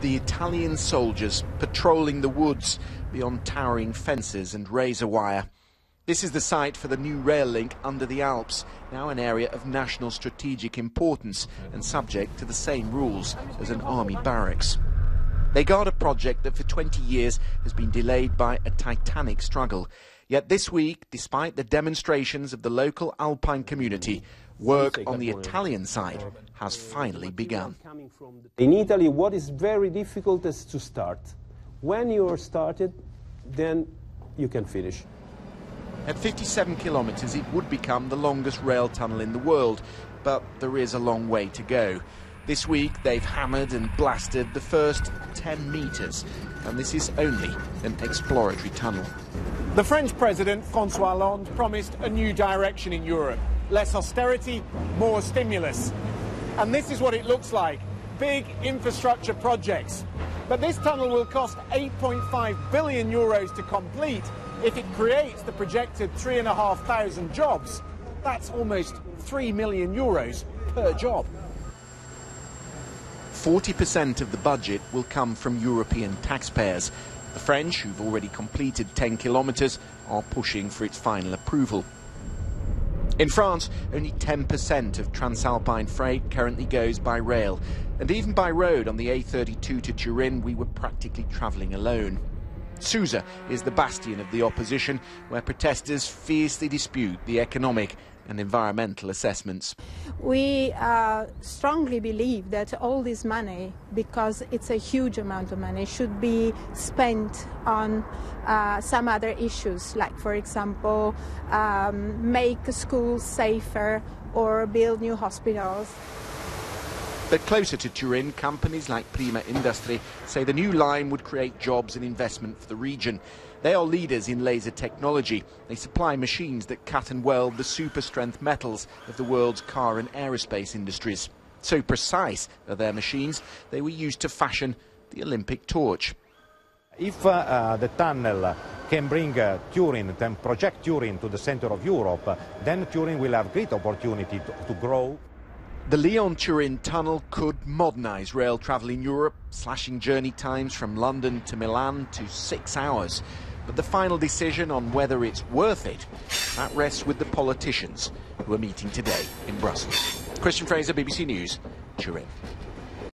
the Italian soldiers patrolling the woods beyond towering fences and razor wire. This is the site for the new rail link under the Alps, now an area of national strategic importance and subject to the same rules as an army barracks. They guard a project that for 20 years has been delayed by a titanic struggle. Yet this week, despite the demonstrations of the local Alpine community, work on the Italian side has finally begun. In Italy, what is very difficult is to start. When you are started, then you can finish. At 57 kilometres, it would become the longest rail tunnel in the world, but there is a long way to go. This week, they've hammered and blasted the first 10 metres, and this is only an exploratory tunnel. The French President, François Hollande, promised a new direction in Europe. Less austerity, more stimulus. And this is what it looks like. Big infrastructure projects. But this tunnel will cost 8.5 billion euros to complete. If it creates the projected 3,500 jobs, that's almost 3 million euros per job. 40% of the budget will come from European taxpayers. The French, who've already completed 10 kilometres, are pushing for its final approval. In France, only 10% of Transalpine freight currently goes by rail. And even by road on the A32 to Turin, we were practically travelling alone. Susa is the bastion of the opposition, where protesters fiercely dispute the economic and environmental assessments. We strongly believe that all this money, because it's a huge amount of money, should be spent on some other issues, like, for example, make schools safer or build new hospitals. But closer to Turin, companies like Prima Industrie say the new line would create jobs and investment for the region. They are leaders in laser technology. They supply machines that cut and weld the super-strength metals of the world's car and aerospace industries. So precise are their machines, they were used to fashion the Olympic torch. If the tunnel can bring Turin, can project Turin to the center of Europe, then Turin will have great opportunity to grow. The Lyon-Turin tunnel could modernise rail travel in Europe, slashing journey times from London to Milan to 6 hours. But the final decision on whether it's worth it, that rests with the politicians who are meeting today in Brussels. Christian Fraser, BBC News, Turin.